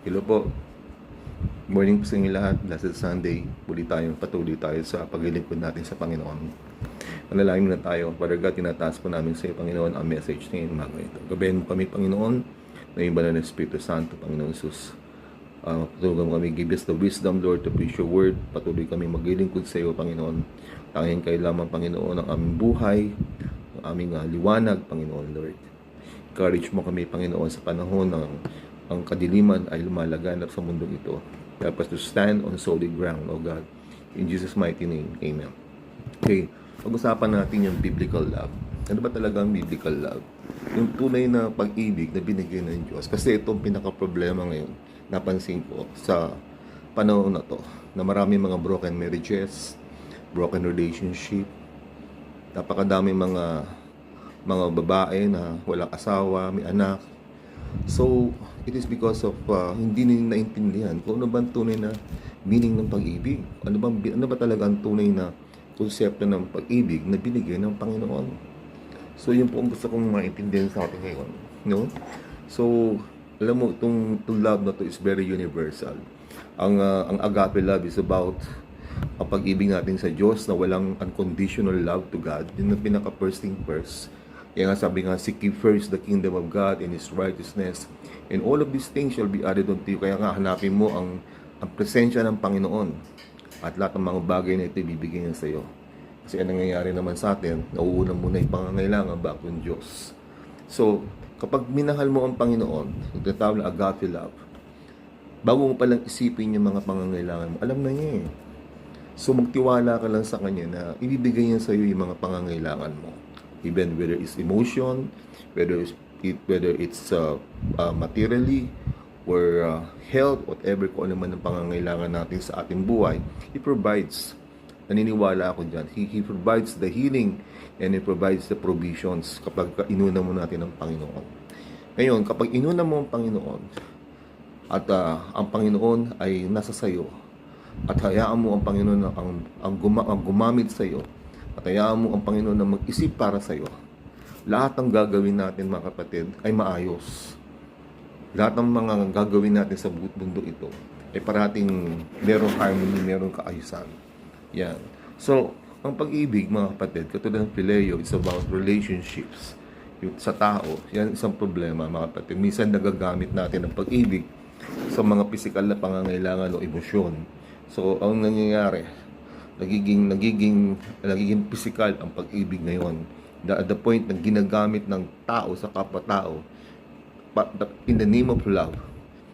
Hello po. Morning po sa inyo lahat. Blessed Sunday. Patuloy tayo sa paglilingkod natin sa Panginoon. Manalangin na tayo. Father God, tinataas po namin sa iyo, Panginoon, ang message ngayon, mga ito. Gabayan mo kami, Panginoon, na yung banal na Espiritu Santo, Panginoon Jesus. Patuloy kami, give us the wisdom, Lord, to preach your word. Patuloy kami maglilingkod sa iyo, Panginoon. Tanging kayo lamang, Panginoon, ang aming buhay, ang aming liwanag, Panginoon, Lord. Encourage mo kami, Panginoon, sa panahon ng ang kadiliman ay lumalaganap sa mundong ito. Help us to stand on solid ground, O God. In Jesus' mighty name, Amen. Okay, pag-usapan natin yung biblical love. Ano ba talaga ang biblical love? Yung tunay na pag-ibig na binigay ng Diyos. Kasi itong pinaka-problema ngayon, napansin ko sa panahon na to, na marami mga broken marriages, broken relationship, napakadami mga babae na walang asawa, may anak. So, it is because of hindi nila naintindihan kung ano ba ang tunay na meaning ng pag-ibig. Ano ba talaga ang tunay na konsepto ng pag-ibig na binigay ng Panginoon. So, yun po ang gusto kong maintindihan sa atin ngayon. No? So, alam mo, itong love na to is very universal. Ang agape love is about ang pag-ibig natin sa Diyos na walang unconditional love to God. Yun ang pinaka-first thing first. Kaya nga sabi nga, seek ye first the kingdom of God and His righteousness, and all of these things shall be added unto you. Kaya nga hanapin mo ang presensya ng Panginoon, at lahat ng mga bagay na ito ibibigay niya sa iyo. Kasi ang nangyayari naman sa atin, nauuna muna yung pangangailangan bago yung Diyos. So, kapag minahal mo ang Panginoon, yung tinatawag na agape love, bago mo palang isipin yung mga pangangailangan mo, alam na niya eh. So, magtiwala ka lang sa Kanya na ibibigay niya sa iyo yung mga pangangailangan mo. Even whether it's emotion, whether it's materially, or health, whatever, kung ano man ang pangangailangan natin sa ating buhay, He provides. Naniniwala ako dyan. He provides the healing and He provides the provisions kapag inuna mo natin ang Panginoon. Ngayon, kapag inuna mo ang Panginoon, at ang Panginoon ay nasa sayo, at hayaan mo ang Panginoon ang gumamit sa iyo, at hayaan mo ang Panginoon na mag-isip para sa iyo, lahat ng gagawin natin, mga kapatid, ay maayos. Lahat ng mga gagawin natin sa mundo ito ay parating merong harmony, merong kaayusan. Yan. So, ang pag-ibig, mga kapatid, katulad ng Phileo, it's about relationships. Yung sa tao, yan isang problema, mga kapatid. Minsan nagagamit natin ang pag-ibig sa mga pisikal na pangangailangan o emosyon. So, ang nangyayari, nagiging pisikal ang pag-ibig ngayon. At the point na ginagamit ng tao sa kapwa-tao in the name of love,